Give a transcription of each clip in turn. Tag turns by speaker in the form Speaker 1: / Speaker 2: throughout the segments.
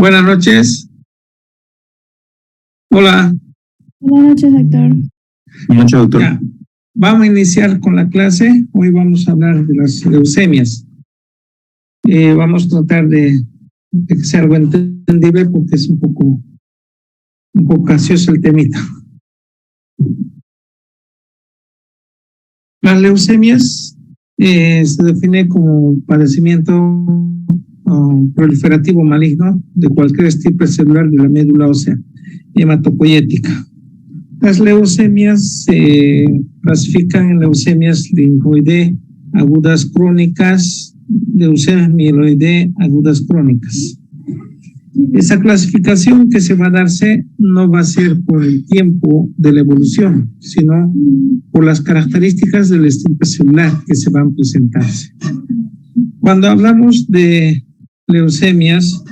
Speaker 1: Buenas noches. Hola.
Speaker 2: Buenas noches, doctor.
Speaker 3: Buenas noches, doctor.
Speaker 1: Ya. Vamos a iniciar con la clase. Hoy vamos a hablar de las leucemias. Vamos a tratar de que sea algo entendible porque es un poco capcioso el temita. Las leucemias se define como padecimiento proliferativo maligno de cualquier estirpe celular de la médula ósea hematopoyética. Las leucemias se clasifican en leucemias linfoide agudas crónicas, leucemias mieloide agudas crónicas. Esa clasificación que se va a darse no va a ser por el tiempo de la evolución, sino por las características del estirpe celular que se van a presentarse. Cuando hablamos de leucemias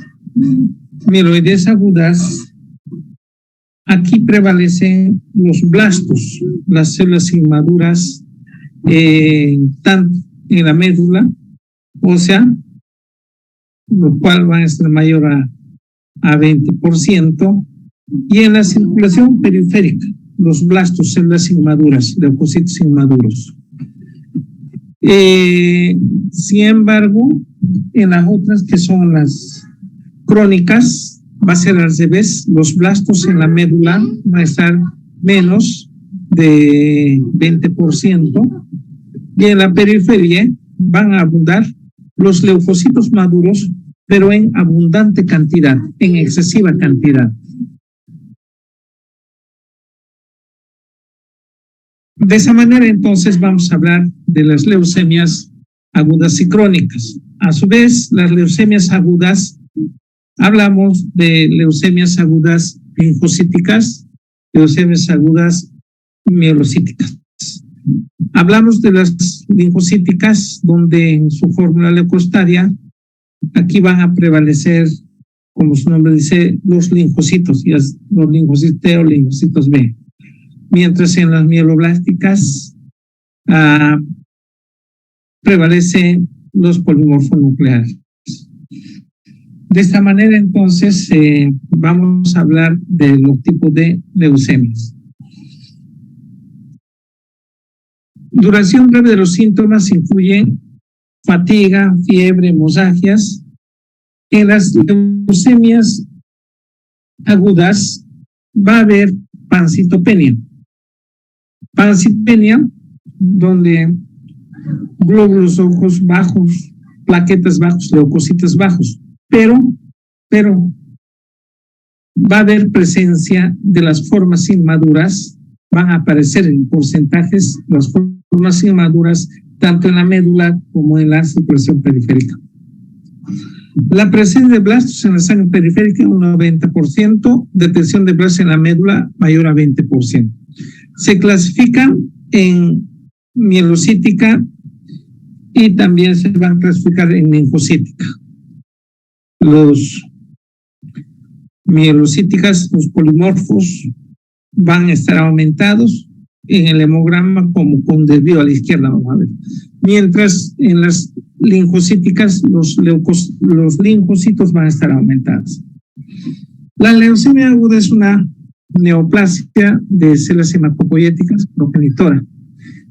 Speaker 1: mieloides agudas, aquí prevalecen los blastos, las células inmaduras, tanto en la médula ósea, lo cual va a ser mayor a 20%, y en la circulación periférica, los blastos, células inmaduras, leucocitos inmaduros. Sin embargo, en las otras que son las crónicas, va a ser al revés, los blastos en la médula van a estar menos de 20%, y en la periferia van a abundar los leucocitos maduros, pero en abundante cantidad, en excesiva cantidad. De esa manera, entonces, vamos a hablar de las leucemias agudas y crónicas. A su vez, las leucemias agudas, hablamos de leucemias agudas linfocíticas, leucemias agudas mielocíticas. Hablamos de las linfocíticas, donde en su fórmula leucostaria, aquí van a prevalecer, como su nombre dice, los linfocitos, los linfocitos T o linfocitos B. Mientras en las mieloblásticas prevalecen los polimorfonucleares. De esta manera, entonces, vamos a hablar de los tipos de leucemias. Duración breve de los síntomas incluyen fatiga, fiebre, hemorragias. En las leucemias agudas va a haber pancitopenia. Pancitopenia, donde glóbulos rojos bajos, plaquetas bajos, leucocitos bajos, pero va a haber presencia de las formas inmaduras, van a aparecer en porcentajes las formas inmaduras tanto en la médula como en la circulación periférica. La presencia de blastos en la sangre periférica un 90%, detección de blastos en la médula mayor a 20%. Se clasifican en mielocítica y también se van a clasificar en linfocítica. Los mielocíticas, los polimorfos, van a estar aumentados en el hemograma como con desvío a la izquierda, vamos a ver. Mientras en las linfocíticas los linfocitos van a estar aumentados. La leucemia aguda es una neoplasia de células hematopoyéticas progenitora.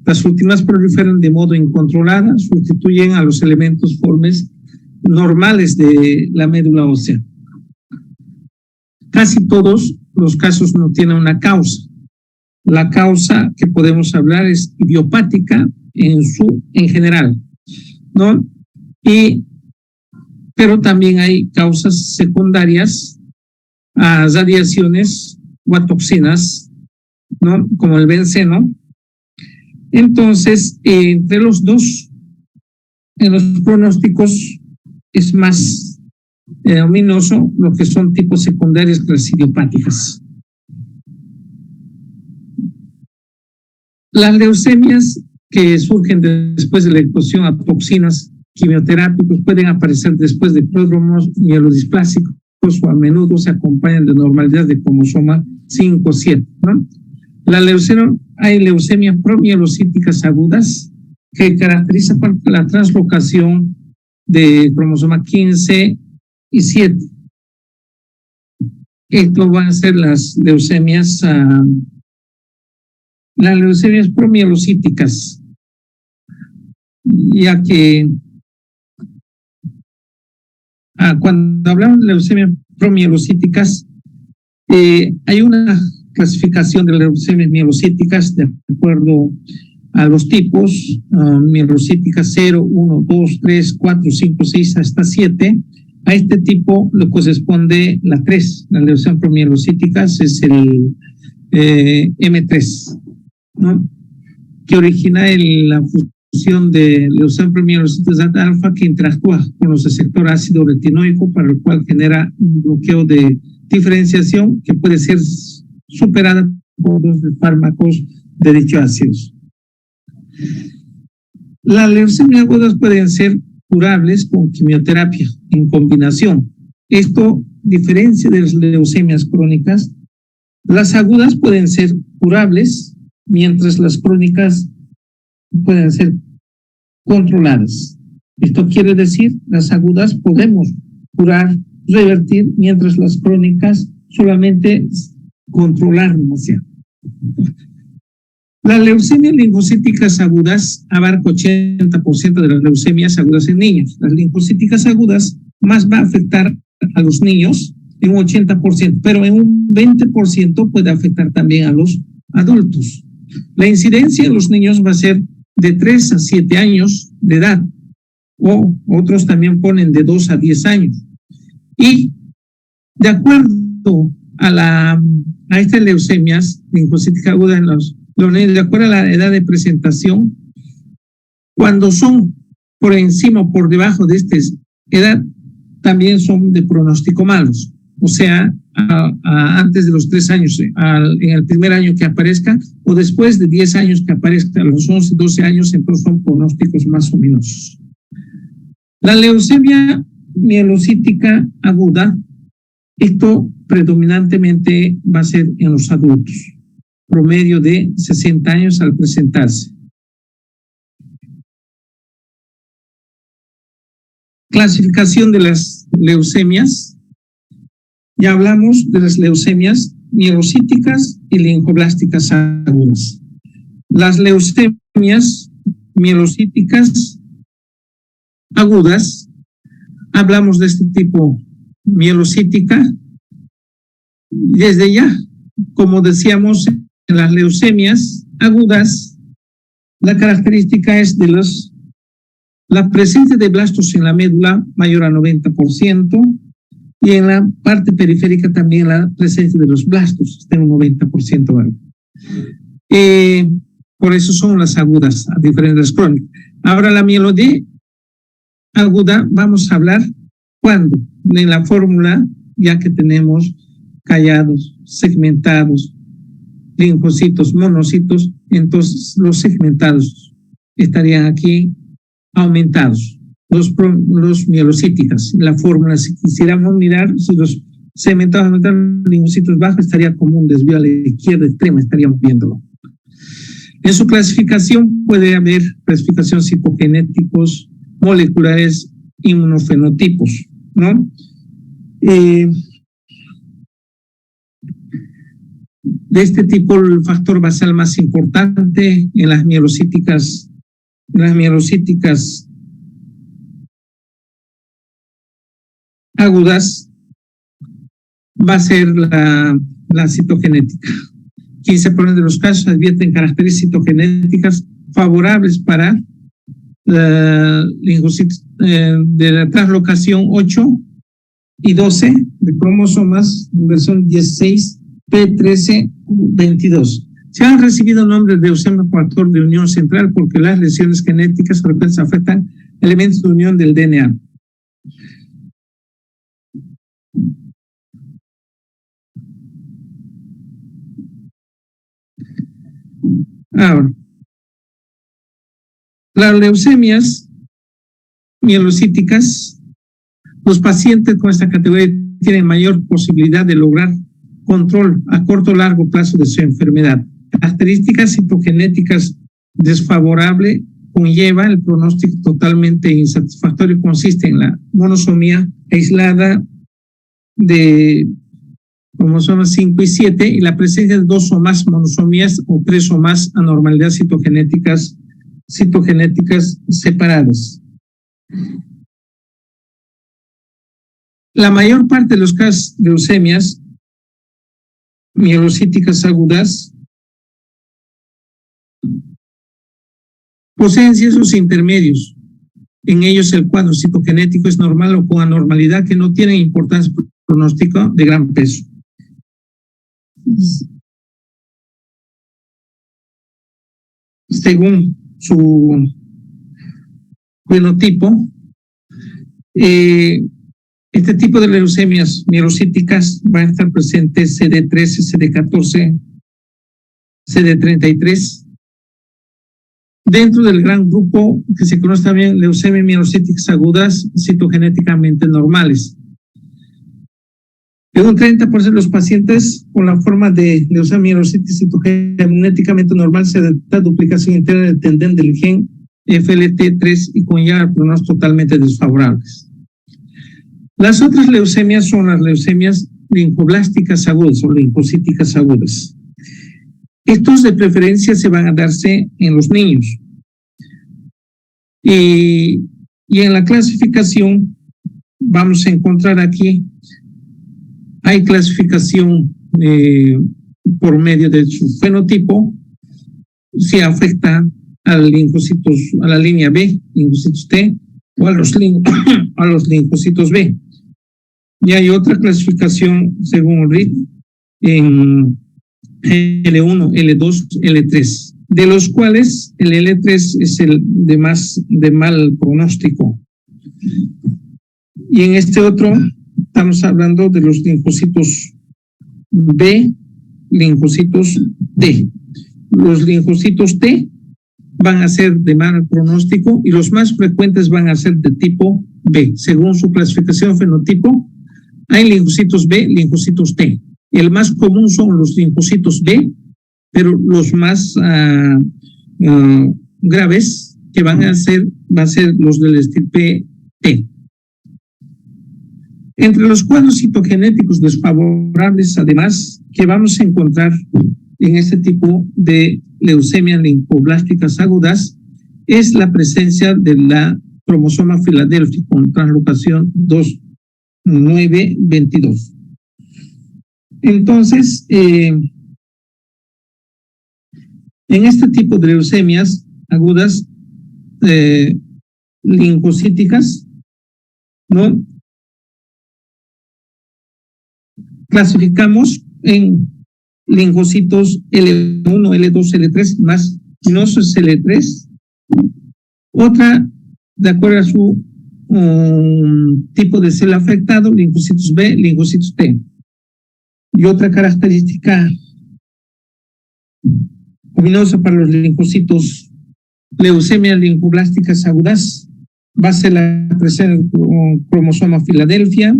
Speaker 1: Las últimas proliferan de modo incontrolado, sustituyen a los elementos formes normales de la médula ósea. Casi todos los casos no tienen una causa. La causa que podemos hablar es idiopática en general, ¿no? Pero también hay causas secundarias a radiaciones o a toxinas, ¿no? Como el benceno. Entonces, entre los dos, en los pronósticos es más ominoso lo que son tipos secundarios que las idiopáticas. Las leucemias que surgen después de la exposición a toxinas quimioterápicas pueden aparecer después de pródromos mielodisplásicos o a menudo se acompañan de normalidad de cromosoma 5 o 7, ¿no? Hay leucemias promielocíticas agudas que caracteriza por la translocación de cromosoma 15 y 7. Esto van a ser las leucemias promielocíticas, ya que cuando hablamos de leucemias promielocíticas, hay una clasificación de leucemias mielocíticas de acuerdo a los tipos, mielocíticas 0, 1, 2, 3, 4, 5, 6 hasta 7. A este tipo le corresponde la 3, la leucemia promielocíticas es el M3, ¿no? Que origina la fusión de leucemia promielocíticas alfa que interactúa con los receptores ácido retinoico, para el cual genera un bloqueo de diferenciación que puede ser superada por los fármacos de dichos ácidos. Las leucemias agudas pueden ser curables con quimioterapia en combinación. Esto diferencia de las leucemias crónicas. Las agudas pueden ser curables, mientras las crónicas pueden ser controladas. Esto quiere decir, las agudas podemos curar, revertir, mientras las crónicas solamente controlar demasiado. Las leucemias linfocíticas agudas abarca 80% de las leucemias agudas en niños. Las linfocíticas agudas más va a afectar a los niños en un 80%, pero en un 20% puede afectar también a los adultos. La incidencia en los niños va a ser de 3 a 7 años de edad, o otros también ponen de 2 a 10 años. Y de acuerdo a estas leucemias linfocíticas agudas en los niños, de acuerdo a la edad de presentación, cuando son por encima o por debajo de esta edad, también son de pronóstico malos. O sea, antes de los 3 años, en el primer año que aparezca, o después de 10 años que aparezca, a los 11, 12 años, entonces son pronósticos más ominosos. La leucemia mielocítica aguda, esto predominantemente va a ser en los adultos, promedio de 60 años al presentarse. Clasificación de las leucemias. Ya hablamos de las leucemias mielocíticas y linfoblásticas agudas. Las leucemias mielocíticas agudas, hablamos de este tipo mielocítica. Desde ya, como decíamos, en las leucemias agudas, la característica es de la presencia de blastos en la médula mayor a 90%, y en la parte periférica también la presencia de los blastos está en un 90%. ¿Vale? Por eso son las agudas, a diferencia de las crónicas. Ahora la mielodía aguda, vamos a hablar cuando en la fórmula, ya que tenemos callados, segmentados, linfocitos, monocitos, entonces los segmentados estarían aquí aumentados. Los mielocíticas, la fórmula, si quisiéramos mirar, si los segmentados aumentaron, los linfocitos bajos, estaría como un desvío a la izquierda extrema, estaríamos viéndolo. En su clasificación puede haber clasificación citogenéticos, moleculares, inmunofenotipos, ¿no? De este tipo, el factor basal más importante en las mielocíticas agudas va a ser la citogenética. 15% de los casos advierten características citogenéticas favorables para linfocitos de la translocación 8 y 12 de cromosomas, versión 16, P13, 22. Se han recibido nombres de leucemia factor de unión central porque las lesiones genéticas frecuentes afectan elementos de unión del DNA. Ahora, las leucemias mielocíticas, los pacientes con esta categoría tienen mayor posibilidad de lograr control a corto o largo plazo de su enfermedad. Características citogenéticas desfavorables conlleva el pronóstico totalmente insatisfactorio, consiste en la monosomía aislada de cromosomas 5 y 7, y la presencia de 2 o más monosomías o 3 o más anormalidades citogenéticas separadas. La mayor parte de los casos de leucemias mielocíticas agudas poseen ciertos intermedios. En ellos el cuadro citogenético es normal o con anormalidad que no tienen importancia pronóstico de gran peso. Según su fenotipo, este tipo de leucemias mielocíticas van a estar presentes CD13, CD14, CD33. Dentro del gran grupo que se conoce también leucemias mielocíticas agudas citogenéticamente normales. En un 30% de los pacientes con la forma de leucemia mielocítica citogenéticamente normal se detecta duplicación interna del tendén del gen FLT3 y con ya pronósticos totalmente desfavorables. Las otras leucemias son las leucemias linfoblásticas agudas o linfocíticas agudas. Estos de preferencia se van a darse en los niños. Y en la clasificación vamos a encontrar aquí, hay clasificación por medio de su fenotipo, si afecta a linfocitos, a la línea B, linfocitos T, o a los linfocitos B. Y hay otra clasificación según RIT en L1, L2, L3, de los cuales el L3 es el de mal pronóstico. Y en este otro estamos hablando de los linfocitos B, linfocitos T. Los linfocitos T van a ser de mal pronóstico y los más frecuentes van a ser de tipo B. Según su clasificación fenotipo, hay linfocitos B, linfocitos T. El más común son los linfocitos B, pero los más graves que van a ser los del estirpe T. Entre los cuadros citogenéticos desfavorables, además, que vamos a encontrar en este tipo de leucemias linfoblásticas agudas, es la presencia de la cromosoma Filadelfia con translocación 2922. Entonces, en este tipo de leucemias agudas linfocíticas, ¿no? Clasificamos en linfocitos L1, L2, L3, más fibrosos L3. Otra, de acuerdo a su tipo de célula afectado, linfocitos B, linfocitos T. Y otra característica ominosa para los linfocitos leucemias linfoblásticas agudas va a ser la presencia del cromosoma Filadelfia.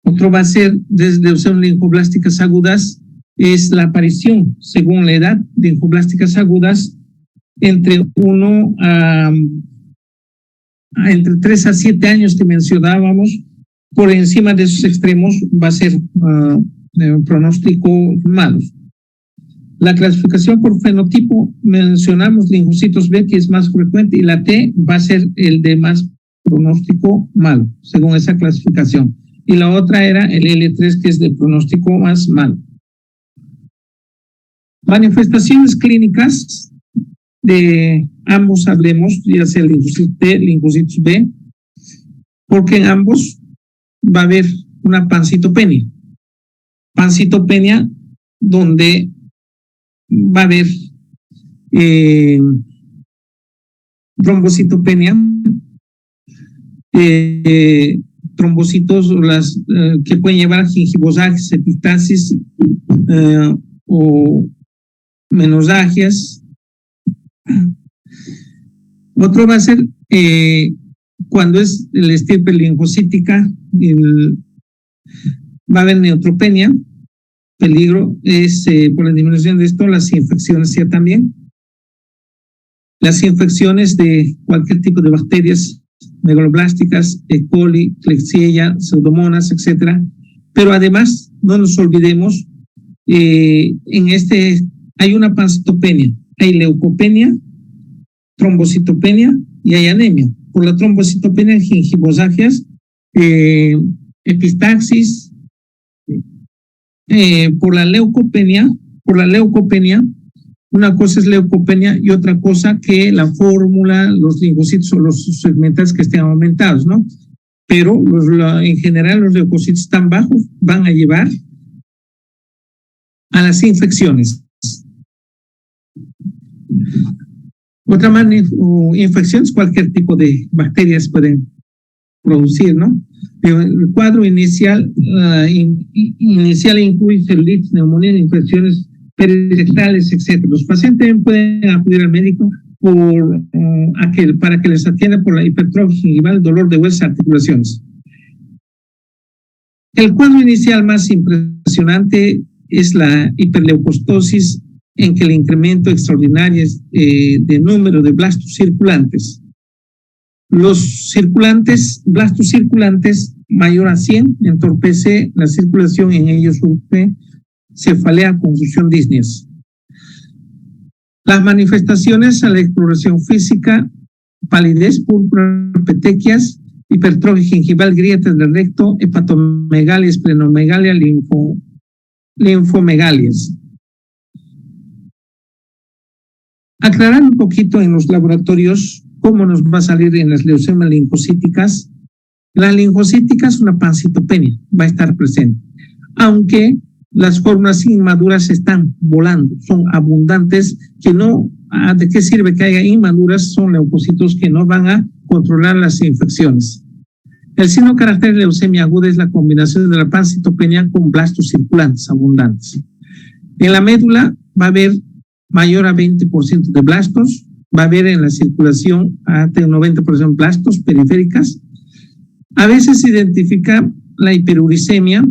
Speaker 1: Otro va a ser desde leucemias linfoblásticas agudas es la aparición, según la edad, de linfoblásticas agudas entre 3 a 7 años que mencionábamos. Por encima de esos extremos va a ser pronóstico malos. La clasificación por fenotipo, mencionamos linfocitos B, que es más frecuente, y la T va a ser el de más pronóstico malo, según esa clasificación. Y la otra era el L3, que es de pronóstico más malo. Manifestaciones clínicas de ambos hablemos, ya sea linfocitos T, linfocitos B, porque en ambos va a haber una pancitopenia. Pancitopenia donde va a haber trombocitopenia, trombocitos que pueden llevar a gingivosagias, epistasis o menosagias. Otro va a ser cuando es el estirpe linfocítica, va a haber neutropenia. Peligro es por la disminución de esto, las infecciones ya también. Las infecciones de cualquier tipo de bacterias megaloblásticas, E. coli, Klebsiella, Pseudomonas, etcétera, Pero además, no nos olvidemos, hay una pancitopenia, hay leucopenia, trombocitopenia y hay anemia. Por la trombocitopenia, gingivosargias, epistaxis. Por la leucopenia, una cosa es leucopenia y otra cosa que la fórmula, los linfocitos o los segmentales que estén aumentados, ¿no? Pero en general los leucocitos están bajos, van a llevar a las infecciones. Otra infección es cualquier tipo de bacterias pueden producir, ¿no? El cuadro inicial incluye celulitis, neumonía, infecciones perirectales, etc. Los pacientes pueden acudir al médico para que les atienda por la hipertrofia gingival, dolor de huesos, articulaciones. El cuadro inicial más impresionante es la hiperleucostosis, en que el incremento extraordinario de número de blastos circulantes. Los blastos circulantes mayor a 100 entorpece la circulación y en ellos surge cefalea, confusión, disneas. Las manifestaciones a la exploración física: palidez, púrpura, petequias, hipertrofia gingival, grietas del recto, hepatomegalia, esplenomegalia, linfomegalias. Aclarar un poquito en los laboratorios cómo nos va a salir en las leucemias linfocíticas. Las linfocíticas, una pancitopenia va a estar presente, aunque las fórmulas inmaduras están volando, son abundantes, que no, ¿de qué sirve que haya inmaduras? Son leucocitos que no van a controlar las infecciones. El signo carácter de leucemia aguda es la combinación de la pancitopenia con blastos circulantes abundantes. En la médula va a haber mayor a 20% de blastos, va a haber en la circulación hasta el 90% blastos periféricas. A veces se identifica la hiperuricemia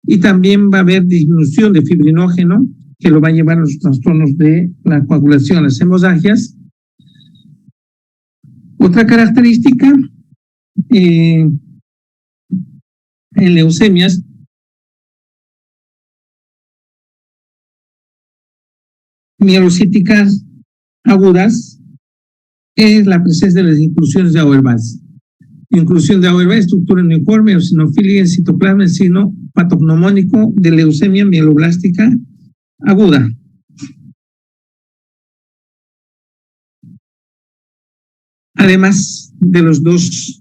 Speaker 1: y también va a haber disminución de fibrinógeno, que lo va a llevar a los trastornos de la coagulación, las hemorragias. Otra característica en leucemias mielocíticas agudas es la presencia de las inclusiones de Auerbach. Inclusión de Auerbach, estructura uniforme, eosinofilia en citoplasma, en signo patognomónico de leucemia mieloblástica aguda. Además de las dos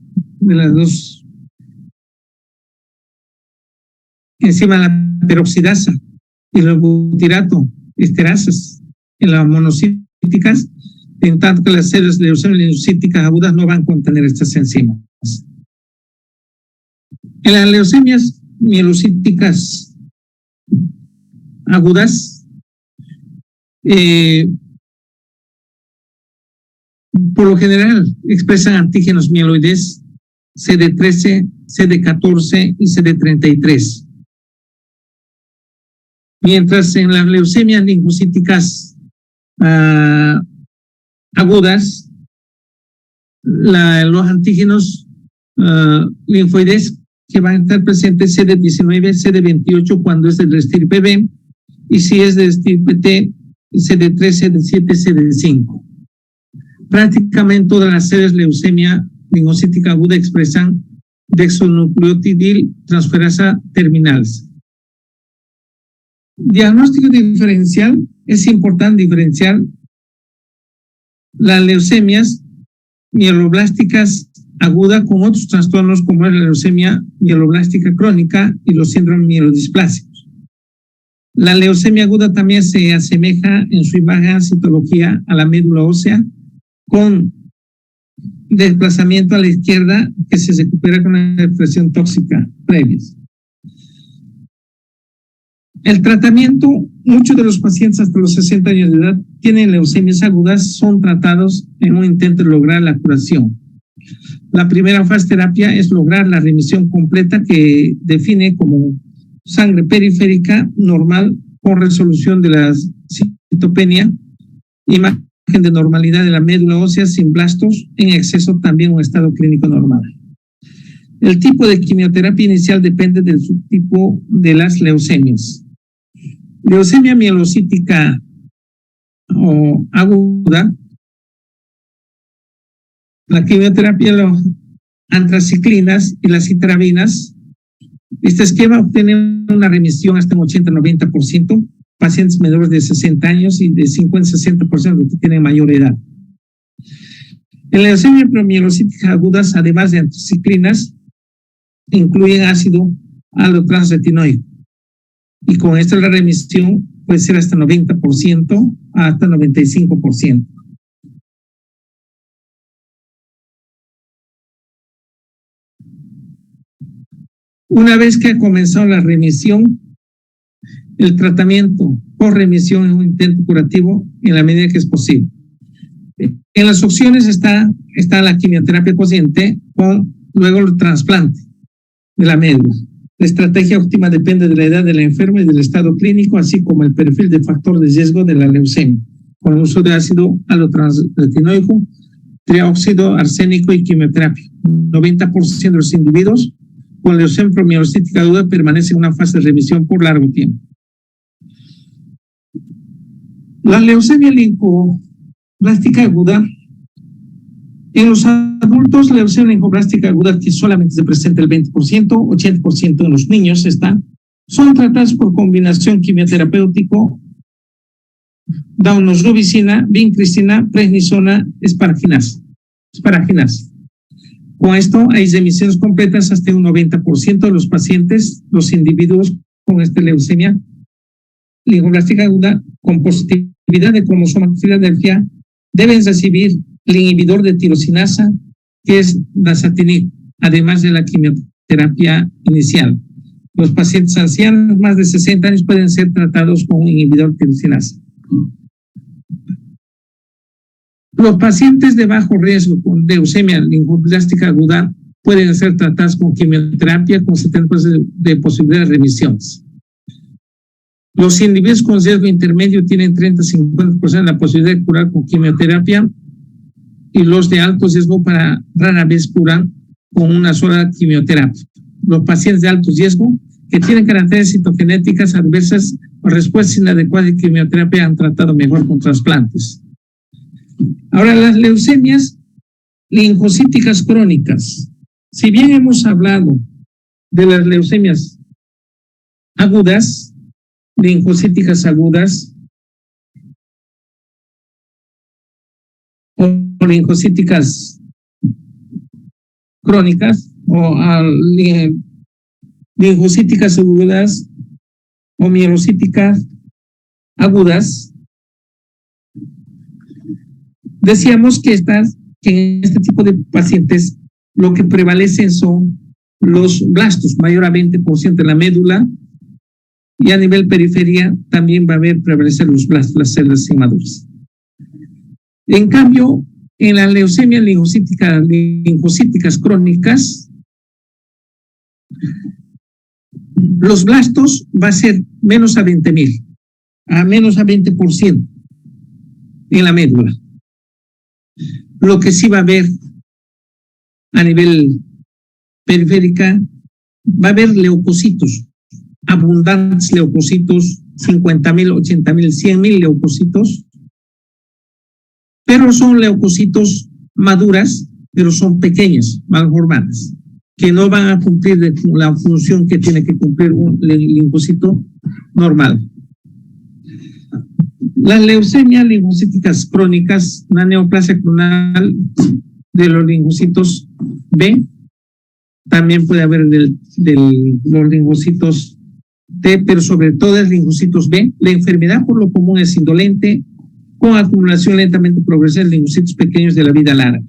Speaker 1: enzima la peroxidasa y el butirato esterasas en las monocíticas, en tanto que las células leucemias linfocíticas agudas no van a contener estas enzimas. En las leucemias mielocíticas agudas, por lo general expresan antígenos mieloides CD13, CD14 y CD33. Mientras en las leucemias linfocíticas agudas, los antígenos linfoides que van a estar presentes CD19, CD28 cuando es del estirpe B, y si es del estirpe T, CD3, CD7, CD5. Prácticamente todas las series leucemia linfocítica aguda expresan dexonucleotidil transferasa terminales. Diagnóstico diferencial: es importante diferenciar las leucemias mieloblásticas aguda con otros trastornos como es la leucemia mieloblástica crónica y los síndromes mielodisplásicos. La leucemia aguda también se asemeja en su imagen citología a la médula ósea, con desplazamiento a la izquierda que se recupera con la expresión tóxica previa. El tratamiento: muchos de los pacientes hasta los 60 años de edad tienen leucemias agudas, son tratados en un intento de lograr la curación. La primera fase de terapia es lograr la remisión completa, que define como sangre periférica normal con resolución de la citopenia, imagen de normalidad de la médula ósea sin blastos, en exceso también un estado clínico normal. El tipo de quimioterapia inicial depende del subtipo de las leucemias. Leucemia mielocítica o aguda, la quimioterapia, los antraciclinas y las citrabinas. Este esquema obtiene una remisión hasta un 80-90%, pacientes menores de 60 años y de 50-60% que tienen mayor edad. En la leucemia mielocítica agudas, además de antraciclinas, incluyen ácido aldotransretinoico. Y con esto la remisión puede ser hasta 90% hasta 95%. Una vez que ha comenzado la remisión, el tratamiento por remisión es un intento curativo en la medida que es posible. En las opciones está la quimioterapia consciente con luego el trasplante de la médula. La estrategia óptima depende de la edad del enfermo y del estado clínico, así como el perfil de factor de riesgo de la leucemia, con el uso de ácido aldotransretinoico, trióxido arsénico y quimioterapia. 90% de los individuos con leucemia mielocítica aguda permanecen en una fase de remisión por largo tiempo. La leucemia linfoblástica aguda. En los adultos, la leucemia linfoblástica aguda, que solamente se presenta el 20%, 80% en los niños son tratadas por combinación quimioterapéutico, daunorubicina, vincristina, prednisona, esparaginasa. Con esto hay remisiones completas hasta un 90% de los pacientes, los individuos con esta leucemia linfoblástica aguda con positividad de cromosoma Filadelfia deben recibir el inhibidor de tirosinasa, que es dasatinib, además de la quimioterapia inicial. Los pacientes ancianos más de 60 años pueden ser tratados con un inhibidor de tirosinasa. Los pacientes de bajo riesgo con leucemia linfoblástica aguda pueden ser tratados con quimioterapia con 70% de posibilidad de remisiones. Los individuos con riesgo intermedio tienen 30-50% de la posibilidad de curar con quimioterapia y los de alto riesgo rara vez curan con una sola quimioterapia. Los pacientes de alto riesgo que tienen características citogenéticas adversas o respuestas inadecuadas de quimioterapia han tratado mejor con trasplantes. Ahora, las leucemias linfocíticas crónicas. Si bien hemos hablado de las leucemias agudas, linfocíticas agudas o linfocíticas crónicas o linfocíticas agudas o mielocíticas agudas, decíamos que en este tipo de pacientes lo que prevalecen son los blastos, mayor a 20% en la médula, y a nivel periferia también va a prevalecer los blastos, las células inmaduras. En cambio, en la leucemia linfocíticas crónicas, los blastos va a ser menos a 20,000, a menos a 20% en la médula. Lo que sí va a haber a nivel periférica, va a haber leucocitos, abundantes leucocitos, 50,000, 80,000, 100,000 leucocitos, pero son leucocitos maduras, pero son pequeñas, mal formadas, que no van a cumplir la función que tiene que cumplir un linfocito normal. Las leucemias linfocíticas crónicas, una neoplasia clonal de los linfocitos B, también puede haber los linfocitos T, pero sobre todo los linfocitos B. La enfermedad por lo común es indolente, con acumulación lentamente progresiva de linfocitos pequeños de la vida larga.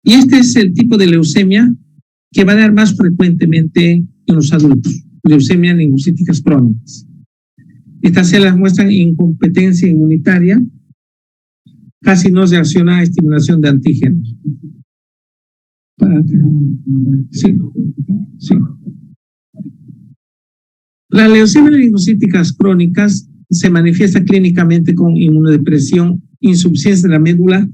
Speaker 1: Y este es el tipo de leucemia que va a dar más frecuentemente en los adultos, leucemia linfocíticas crónicas. Estas células muestran incompetencia inmunitaria, casi no reacciona a estimulación de antígenos. Sí. Las leucemias linfocíticas crónicas se manifiesta clínicamente con inmunodepresión, insuficiencia de la médula,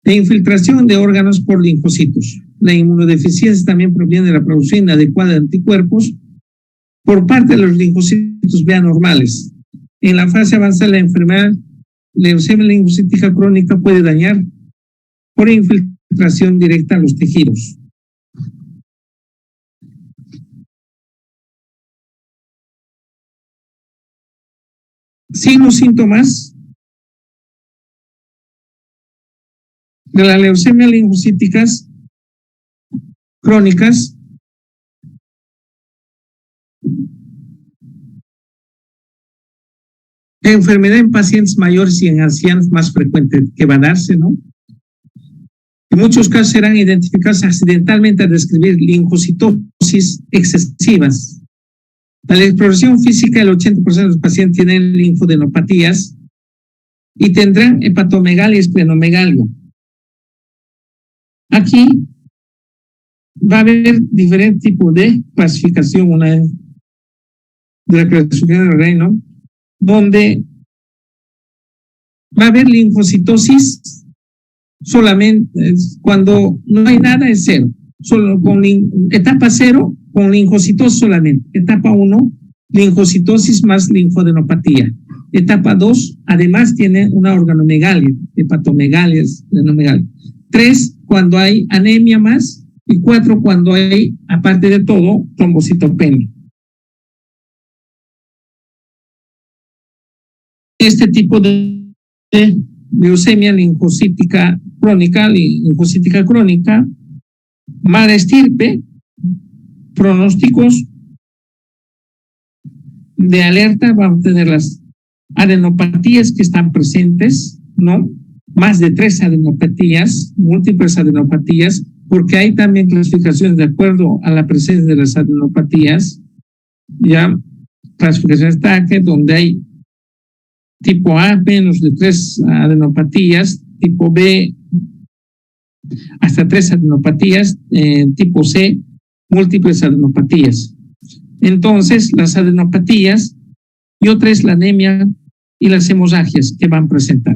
Speaker 1: E infiltración de órganos por linfocitos. La inmunodeficiencia también proviene de la producción inadecuada de anticuerpos por parte de los linfocitos B anormales. En la fase avanzada de la enfermedad, la leucemia linfocítica crónica puede dañar por infiltración directa a los tejidos. Signos, síntomas de la leucemia linfocíticas crónicas. Enfermedad en pacientes mayores y en ancianos más frecuente que va a darse, ¿no? En muchos casos serán identificados accidentalmente al describir linfocitosis excesivas. A la exploración física, el 80% de los pacientes tienen linfodenopatías y tendrán hepatomegalia y esplenomegalia. Aquí va a haber diferentes tipos de clasificación, una de la clasificación del reino, donde va a haber linfocitosis solamente cuando no hay nada, es cero. Solo con etapa 0 con linfocitosis solamente. Etapa 1, linfocitosis más linfodenopatía. Etapa 2, además tiene una organomegalia, hepatomegalia, esplenomegalia. 3, cuando hay anemia más. Y 4, cuando hay, aparte de todo, trombocitopenia. Este tipo de leucemia linfocítica crónica, mala estirpe, pronósticos de alerta, vamos a tener las adenopatías que están presentes, ¿no? Más de 3 adenopatías, múltiples adenopatías, porque hay también clasificaciones de acuerdo a la presencia de las adenopatías, ya clasificaciones TACE, donde hay tipo A, menos de 3 adenopatías, tipo B, hasta 3 adenopatías, tipo C, múltiples adenopatías. Entonces, las adenopatías y otra es la anemia y las hemorragias que van a presentar.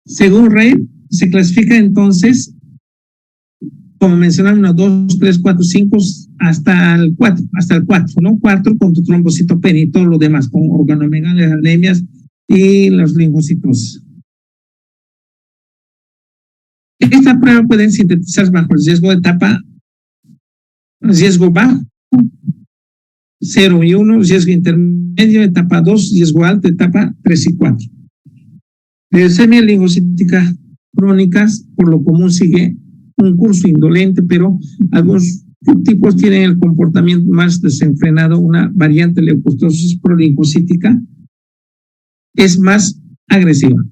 Speaker 1: Según Reid, se clasifica entonces, como mencionaron, 1, 2, 3, 4, 5, hasta el 4, ¿no? 4 con tu trombocitopenia y todo lo demás, con organomegalias, anemias y los linfocitos. Esta prueba pueden sintetizar bajo el riesgo de etapa, riesgo bajo, 0 y 1, riesgo intermedio, etapa 2, riesgo alto, etapa 3 y 4. Leucemia linfocítica crónicas, por lo común sigue un curso indolente, pero algunos tipos tienen el comportamiento más desenfrenado. Una variante leucocitosis prolinfocítica es más agresiva.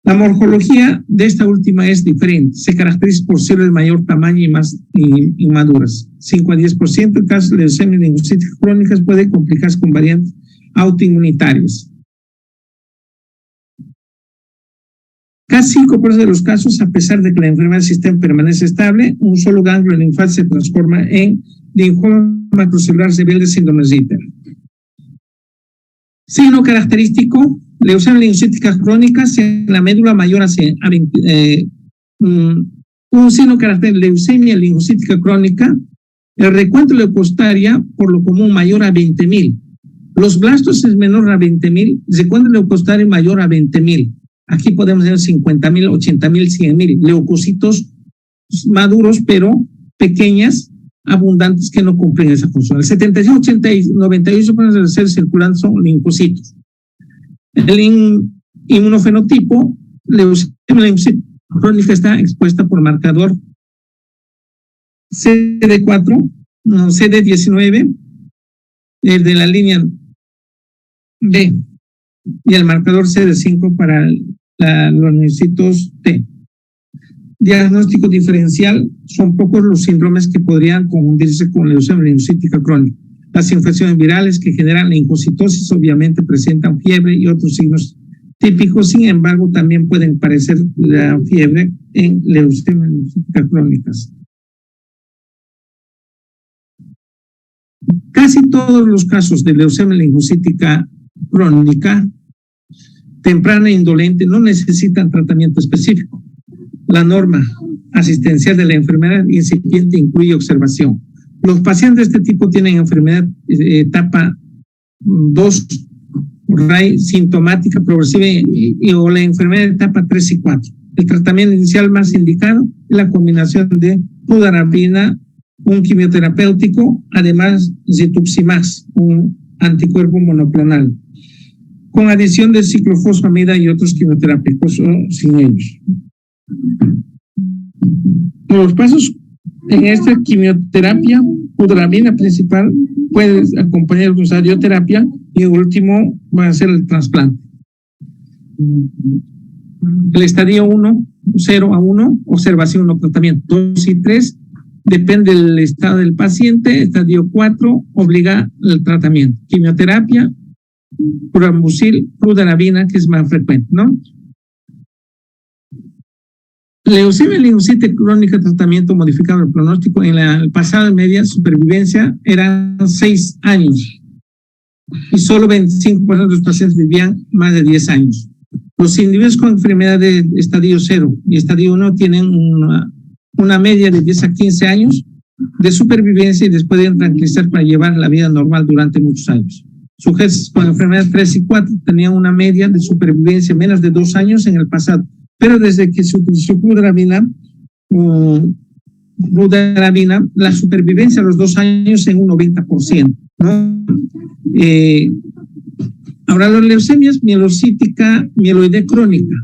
Speaker 1: La morfología de esta última es diferente. Se caracteriza por células de mayor tamaño y más inmaduras. 5 a 10% de casos de leucemia linfocítica crónicas puede complicarse con variantes autoinmunitarias. Casi 5% de los casos, a pesar de que la enfermedad del sistema permanece estable, un solo ganglio linfático se transforma en linfoma macrocelular rebelde síndrome de Ritter. Signo característico, leucemia linfocítica crónica en la médula mayor a 20. Un signo característico, leucemia linfocítica crónica, el recuento leucostaria por lo común mayor a 20,000. Los blastos es menor a 20,000, recuento leucostario mayor a 20,000. Aquí podemos tener 50,000, 80,000, 100,000 leucocitos maduros, pero pequeñas, abundantes, que no cumplen esa función. El 75, 80 y 98% de los seres circulantes son linfocitos. El inmunofenotipo, leucemia crónica, está expuesta por marcador CD4, CD19, el de la línea B, y el marcador CD5 para los linfocitos T. Diagnóstico diferencial, son pocos los síndromes que podrían confundirse con leucemia linfocítica crónica. Las infecciones virales que generan linfocitosis obviamente presentan fiebre y otros signos típicos, sin embargo también pueden aparecer la fiebre en leucemia linfocítica crónicas. Casi todos los casos de leucemia linfocítica crónica temprana e indolente no necesitan tratamiento específico. La norma asistencial de la enfermedad incipiente incluye observación. Los pacientes de este tipo tienen enfermedad etapa 2, RAI sintomática progresiva o la enfermedad de etapa 3 y 4. El tratamiento inicial más indicado es la combinación de fludarabina, un quimioterapéutico, además rituximab, un anticuerpo monoclonal, con adición de ciclofosfamida y otros quimioterápicos o sin ellos. Los pasos en esta quimioterapia, fludarabina principal, puede acompañar con radioterapia y el último va a ser el trasplante. El estadio 1, 0 a 1, observación no tratamiento. 2 y 3, depende del estado del paciente. Estadio 4, obliga el tratamiento. Quimioterapia, promucil, fludarabina, que es más frecuente, ¿no? Leucemia linfocítica crónica, tratamiento modificado el pronóstico. En la pasada media supervivencia eran 6 años y solo 25% de los pacientes vivían más de 10 años. Los individuos con enfermedad de estadio 0 y estadio 1 tienen una media de 10 a 15 años de supervivencia y después deben tranquilizar para llevar la vida normal durante muchos años. Sujetos con enfermedad 3 y 4 tenían una media de supervivencia menos de 2 años en el pasado, pero desde que se utilizó fludarabina, la supervivencia a los 2 años en un 90%, ¿no? Ahora, la leucemia es mielocítica, mieloide crónica.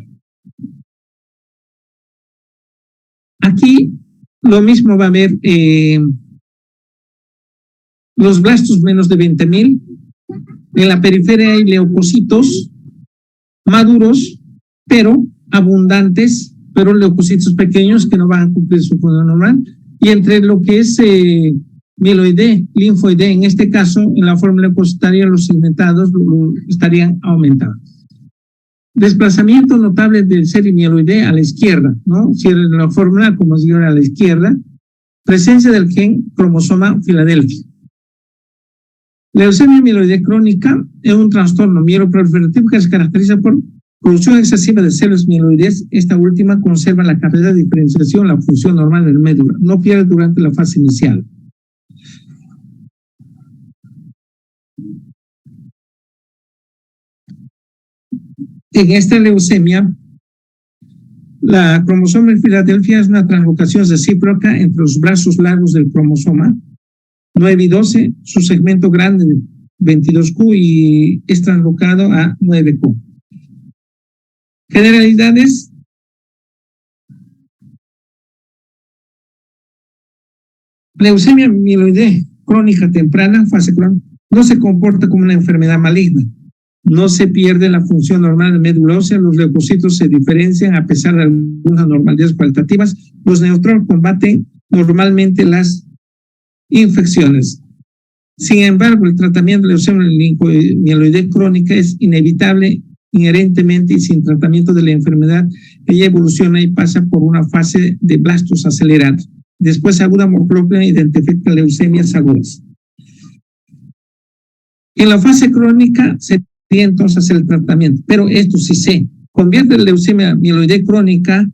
Speaker 1: Aquí lo mismo va a haber los blastos menos de 20,000. En la periferia hay leucocitos maduros, pero abundantes, pero leucocitos pequeños que no van a cumplir su función normal. Y entre lo que es mieloide, linfoide, en este caso, en la forma leucocitaria, los segmentados estarían aumentados. Desplazamiento notable del mieloide a la izquierda, ¿no? Si en la fórmula, como se llama a la izquierda, presencia del gen cromosoma Filadelfia. La leucemia mieloide crónica es un trastorno mieloproliferativo que se caracteriza por producción excesiva de células mieloides. Esta última conserva la capacidad de diferenciación, la función normal del médula, no pierde durante la fase inicial. En esta leucemia, la cromosoma de Filadelfia es una translocación recíproca entre los brazos largos del cromosoma 9 y 12, su segmento grande de 22Q y es translocado a 9Q. Generalidades. Leucemia mieloide crónica temprana, fase crónica, no se comporta como una enfermedad maligna. No se pierde la función normal de médula ósea, los leucocitos se diferencian a pesar de algunas anormalidades cualitativas. Los neutrones combaten normalmente las infecciones. Sin embargo, el tratamiento de leucemia mieloide crónica es inevitable inherentemente y sin tratamiento de la enfermedad. Ella evoluciona y pasa por una fase de blastos acelerados. Después aguda morfología identifica leucemias agudas. En la fase crónica sería entonces hacer el tratamiento, pero esto sí se convierte en leucemia mieloide crónica,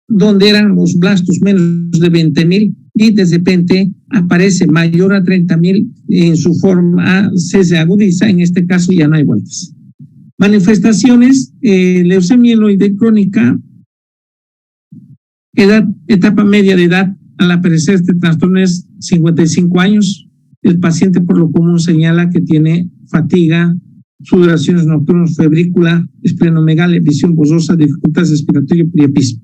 Speaker 1: donde eran los blastos menos de 20,000 y de repente aparece mayor a 30,000 en su forma, se agudiza. En este caso ya no hay vueltas. Manifestaciones, leucemia mieloide crónica, etapa media de edad. Al aparecer este trastorno es 55 años. El paciente por lo común señala que tiene fatiga, sudoraciones nocturnas, febrícula, esplenomegalia, visión borrosa, dificultades respiratorias, priapismo.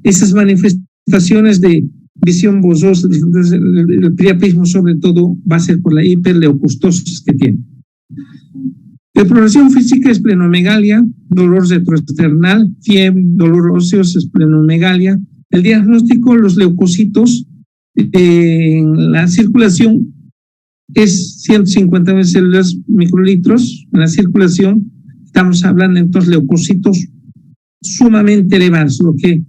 Speaker 1: Esas manifestaciones de visión borrosa, el priapismo sobre todo va a ser por la hiperleucostosis que tiene. Exploración física, esplenomegalia, dolor retroesternal, fiebre, dolor óseo, esplenomegalia. El diagnóstico, los leucocitos en la circulación es 150,000 células microlitros. En la circulación estamos hablando entonces de leucocitos sumamente elevados, lo que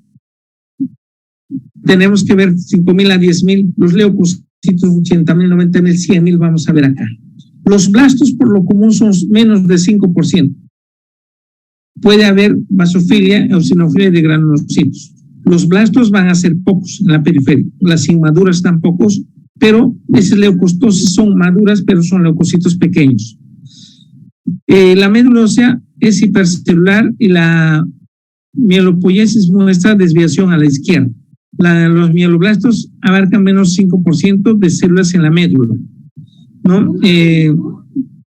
Speaker 1: tenemos que ver 5,000 a 10,000, los leucocitos 80,000, 90,000, 100,000 vamos a ver acá. Los blastos por lo común son menos de 5%. puede haber basofilia, eosinofilia de granulocitos. Los blastos van a ser pocos en la periferia, las inmaduras están pocos, pero esas leucostosis son maduras, pero son leucocitos pequeños. La médula ósea es hipercelular y la mielopoiesis muestra desviación a la izquierda. Los mieloblastos abarcan menos 5% de células en la médula, ¿no?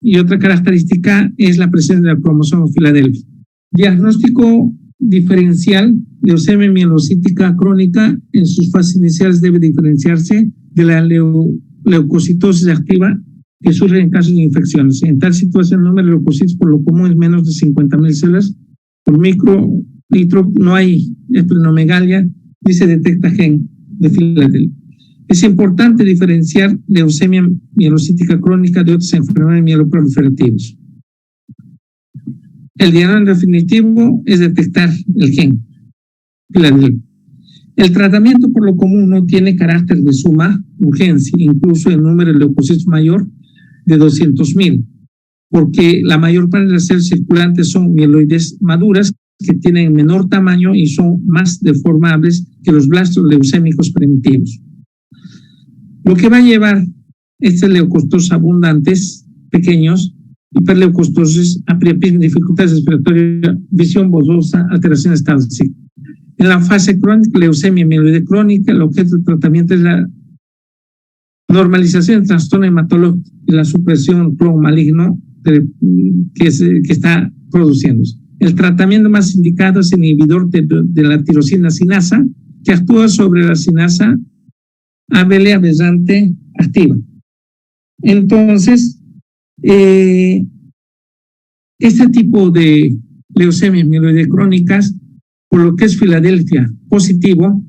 Speaker 1: Y otra característica es la presencia del cromosoma Filadelfia. Diagnóstico diferencial de leucemia mielocítica crónica en sus fases iniciales debe diferenciarse de la leucocitosis activa que surge en casos de infecciones. En tal situación, el número de leucocitos por lo común es menos de 50,000 células por microlitro. No hay esplenomegalia ni se detecta gen de Filadelfia. Es importante diferenciar leucemia mielocítica crónica de otras enfermedades mieloproliferativas. El diagnóstico definitivo es detectar el gen Filadelfia. El tratamiento por lo común no tiene carácter de suma urgencia, incluso el número de leucocitos mayor de 200,000, porque la mayor parte de las células circulantes son mieloides maduras que tienen menor tamaño y son más deformables que los blastos leucémicos primitivos. Lo que va a llevar estas leucocitos abundantes, pequeños, hiperleucostosis, apriapismo, dificultades respiratorias, visión borrosa, alteración de estado psíquico. En la fase crónica, leucemia mieloide crónica, el objeto de tratamiento es la normalización del trastorno hematológico y la supresión del clon maligno que está produciéndose. El tratamiento más indicado es el inhibidor de la tirosina sinasa, que actúa sobre la sinasa ABL aberrante activa. Entonces, este tipo de leucemias mieloide crónicas, por lo que es Filadelfia positivo,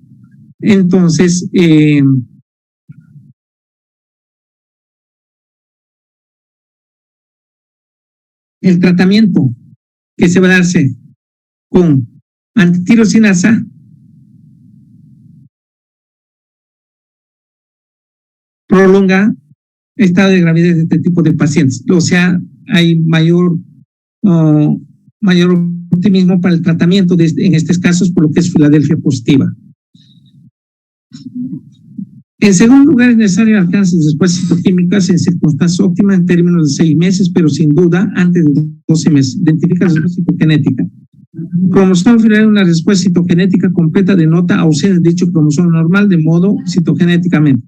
Speaker 1: entonces el tratamiento que se va a darse con antitirosinasa prolonga estado de gravidez de este tipo de pacientes. O sea, hay mayor optimismo para el tratamiento en estos casos por lo que es Filadelfia positiva. En segundo lugar, es necesario alcance de respuestas citoquímicas en circunstancias óptimas en términos de 6 meses, pero sin duda antes de 12 meses. Identifica la respuesta citogenética. El cromosoma Filadelfia, una respuesta citogenética completa denota ausencia de dicho cromosoma normal de modo citogenéticamente.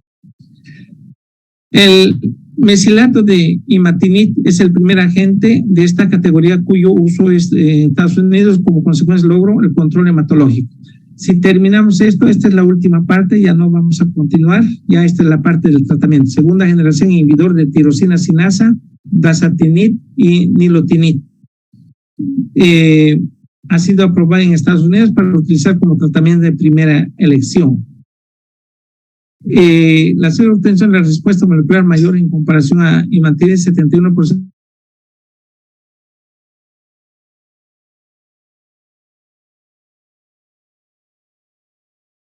Speaker 1: El mesilato de imatinib es el primer agente de esta categoría cuyo uso es en Estados Unidos como consecuencia logro el control hematológico. Si terminamos esto, esta es la última parte, ya no vamos a continuar, ya esta es la parte del tratamiento. Segunda generación inhibidor de tirosina sinasa, dasatinib y nilotinib. Ha sido aprobada en Estados Unidos para utilizar como tratamiento de primera elección. La obtención de la respuesta molecular mayor en comparación a imatinib, 71%